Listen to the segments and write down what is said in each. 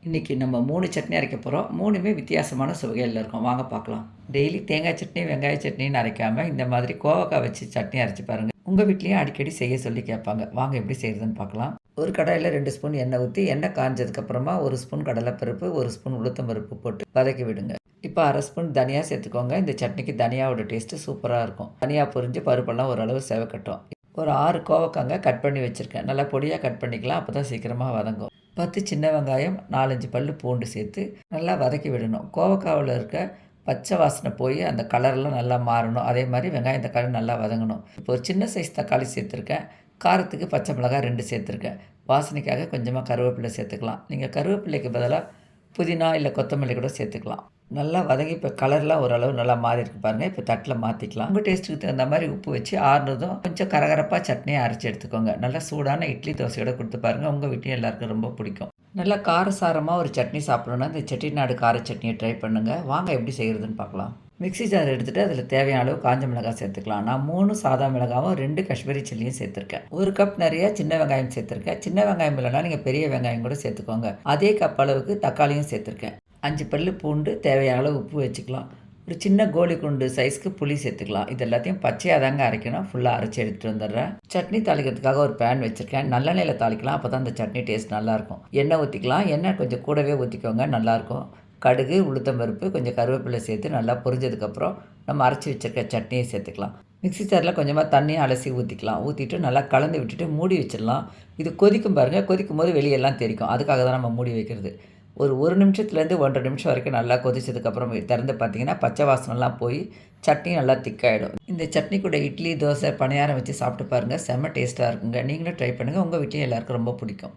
இன்றைக்கி நம்ம 3 சட்னி அரைக்க போகிறோம். 3மே வித்தியாசமான சுவைகளில் இருக்கும். வாங்க பார்க்கலாம். டெய்லி தேங்காய் சட்னி, வெங்காய சட்னின்னு அரைக்காமல் இந்த மாதிரி கோவக்காய் வச்சு சட்னி அரைச்சி பாருங்கள். உங்கள் வீட்லேயும் அடிக்கடி செய்ய சொல்லி கேட்பாங்க. வாங்க எப்படி செய்கிறதுன்னு பார்க்கலாம். ஒரு கடாயில் 2 ஸ்பூன் எண்ணெய் ஊற்றி எண்ணெய் காஞ்சதுக்கப்புறமா 1 ஸ்பூன் கடலைப்பருப்பு, 1 ஸ்பூன் உளுத்தம்பருப்பு போட்டு வதக்கி விடுங்க. இப்போ 1/2 ஸ்பூன் தனியாக சேர்த்துக்கோங்க. இந்த சட்னிக்கு தனியாவோட டேஸ்ட்டு சூப்பராக இருக்கும். தனியாக பொரிஞ்சு பருப்பெல்லாம் ஓரளவு செவக்கட்டும். ஒரு 6 கோவக்காங்க கட் பண்ணி வச்சுருக்கேன். நல்லா பொடியாக கட் பண்ணிக்கலாம். அப்போ தான் சீக்கிரமாக வதங்கும். 10 சின்ன வெங்காயம், 4, 5 பல் பூண்டு சேர்த்து நல்லா வதக்கி விடணும். கோவக்காவில் இருக்க பச்சை வாசனை போய் அந்த கலர்லாம் நல்லா மாறணும். அதே மாதிரி வெங்காயம் தக்காளி நல்லா வதங்கணும். இப்போ ஒரு சின்ன சைஸ் தக்காளி சேர்த்துருக்கேன். காரத்துக்கு பச்சை மிளகாய் 2 சேர்த்துருக்கேன். வாசனைக்காக கொஞ்சமாக கருவேப்பிலை சேர்த்துக்கலாம். நீங்கள் கருவேப்பிலைக்கு பதிலாக புதினா இல்லை கொத்தமல்லி கூட சேர்த்துக்கலாம். நல்லா வதங்கி இப்போ கலர்லாம் ஓரளவு நல்லா மாறி இருக்கு பாருங்கள். இப்போ தட்டில் மாற்றிக்கலாம். உங்கள் டேஸ்ட்டுக்கு தகுந்த மாதிரி உப்பு வச்சு ஆறுனதும் கொஞ்சம் கரகரப்பாக சட்னியை அரைச்சி எடுத்துக்கோங்க. நல்லா சூடான இட்லி தோசையோட கொடுத்து பாருங்கள். உங்கள் வீட்லையும் எல்லாருக்கும் ரொம்ப பிடிக்கும். நல்லா காரசாரமாக ஒரு சட்னி சாப்பிடணுன்னா இந்த செட்டிநாடு கார சட்னியை ட்ரை பண்ணுங்கள். வாங்க எப்படி செய்கிறதுன்னு பார்க்கலாம். மிக்ஸி ஜார் எடுத்துகிட்டு அதில் தேவையான அளவு காஞ்ச மிளகாய் சேர்த்துக்கலாம். நான் 3 சாதா மிளகாவும் 2 காஷ்மீரி சில்லியும் சேர்த்துருக்கேன். 1 கப் நிறைய சின்ன வெங்காயம் சேர்த்துருக்கேன். சின்ன வெங்காயம் இல்லைனா நீங்கள் பெரிய வெங்காயம் கூட சேர்த்துக்கோங்க. அதே கப் அளவுக்கு தக்காளியும் சேர்த்துருக்கேன். 5 பல் பூண்டு, தேவையான அளவு உப்பு வச்சுக்கலாம். ஒரு சின்ன கோழி குண்டு சைஸ்க்கு புளி சேர்த்துக்கலாம். இது எல்லாத்தையும் பச்சையாக தாங்க அரைக்கணும். ஃபுல்லாக அரைச்சி எடுத்துகிட்டு வந்துடுறேன். சட்னி தாளிக்கிறதுக்காக ஒரு பேன் வச்சுருக்கேன். நல்லெண்ணெயில் தாளிக்கலாம். அப்போ தான் அந்த சட்னி டேஸ்ட் நல்லாயிருக்கும். எண்ணெய் ஊற்றிக்கலாம். எண்ணெய் கொஞ்சம் கூடவே ஊற்றிக்கோங்க, நல்லாயிருக்கும். கடுகு, உளுத்தம்பருப்பு, கொஞ்சம் கருவேப்பிலை சேர்த்து நல்லா பொரிஞ்சதுக்கப்புறம் நம்ம அரைச்சி வச்சுருக்க சட்னியை சேர்த்துக்கலாம். மிக்ஸி ஜாரில் கொஞ்சமாக தண்ணி அலசி ஊற்றிக்கலாம். ஊற்றிட்டு நல்லா கலந்து விட்டுட்டு மூடி வச்சிடலாம். இது கொதிக்கும் பாருங்கள். கொதிக்கும் போது வெளியெல்லாம் தெரிக்கும். அதுக்காக தான் நம்ம மூடி வைக்கிறது. ஒரு நிமிஷத்துலேருந்து 1.5 நிமிஷம் வரைக்கும் நல்லா கொதிச்சதுக்கப்புறம் திறந்து பார்த்தீங்கன்னா பச்சை வாசனைலாம் போய் சட்னி நல்லா திக்காயிடும். இந்த சட்னி கூட இட்லி, தோசை, பணியாரம் வச்சு சாப்பிட்டு பாருங்கள். செம்ம டேஸ்ட்டாக இருக்குங்க. நீங்களும் ட்ரை பண்ணுங்கள். உங்கள் வீட்லையும் எல்லாருக்கும் ரொம்ப பிடிக்கும்.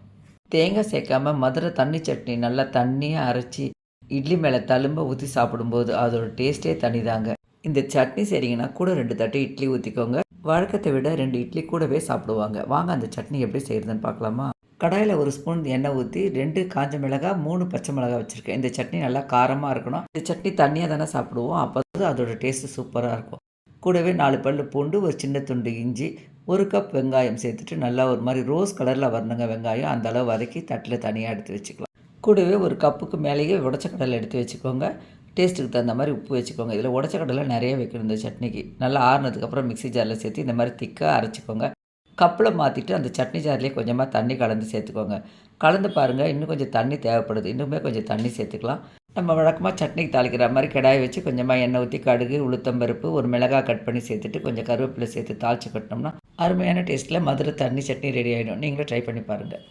தேங்காய் சேர்க்காமல் மதுரை தண்ணி சட்னி நல்லா தண்ணியாக அரைச்சி இட்லி மேலே தழும்ப ஊற்றி சாப்பிடும்போது அதோட டேஸ்ட்டே தனிதாங்க. இந்த சட்னி செய்கிறீங்கன்னா கூட 2 தட்டு இட்லி ஊற்றிக்கோங்க. வழக்கத்தை விட 2 இட்லி கூடவே சாப்பிடுவாங்க. வாங்க அந்த சட்னி எப்படி செய்கிறதுன்னு பார்க்கலாமா. கடாயில் 1 ஸ்பூன் எண்ணெய் ஊற்றி 2 காஞ்ச மிளகாய், 3 பச்சை மிளகாய் வச்சுருக்கேன். இந்த சட்னி நல்லா காரமாக இருக்கணும். இந்த சட்னி தண்ணியாக தானே சாப்பிடுவோம். அப்போ அதோட டேஸ்ட்டு சூப்பராக இருக்கும். கூடவே 4 பல் பூண்டு, ஒரு சின்ன துண்டு இஞ்சி, 1 கப் வெங்காயம் சேர்த்துட்டு நல்லா ஒரு மாதிரி ரோஸ் கலரில் வரணுங்க. வெங்காயம் அந்த அளவு வதக்கி தட்டில் தனியாக எடுத்து வச்சுக்கலாம். கூடவே ஒரு கப்புக்கு மேலேயே உடச்ச கடலை எடுத்து வச்சுக்கோங்க. டேஸ்ட்டுக்கு தகுந்த மாதிரி உப்பு வச்சுக்கோங்க. இதில் உடச்ச கடலை நிறைய வைக்கணும் இந்த சட்னிக்கு. நல்லா ஆறுனதுக்கப்புறம் மிக்ஸி ஜாரில் சேர்த்து இந்த மாதிரி திக்காக அரைச்சிக்கோங்க. கப்பில் மாற்றிட்டு அந்த சட்னி ஜார்லேயே கொஞ்சமாக தண்ணி கலந்து சேர்த்துக்கோங்க. கலந்து பாருங்கள். இன்னும் கொஞ்சம் தண்ணி தேவைப்படுது. இன்னுமே கொஞ்சம் தண்ணி சேர்த்துக்கலாம். நம்ம வழக்கமாக சட்னிக்கு தாளிக்கிற மாதிரி கடாயை வச்சு கொஞ்சமாக எண்ணெய் ஊற்றி கடுகு, உளுத்தம்பருப்பு, ஒரு மிளகாய் கட் பண்ணி சேர்த்துட்டு கொஞ்சம் கருவேப்பிலை சேர்த்து தாளித்து கட்டினோம்னா அருமையான டேஸ்ட்டில் மதுரை தண்ணி சட்னி ரெடி ஆகிடும். நீங்களும் ட்ரை பண்ணி பாருங்கள்.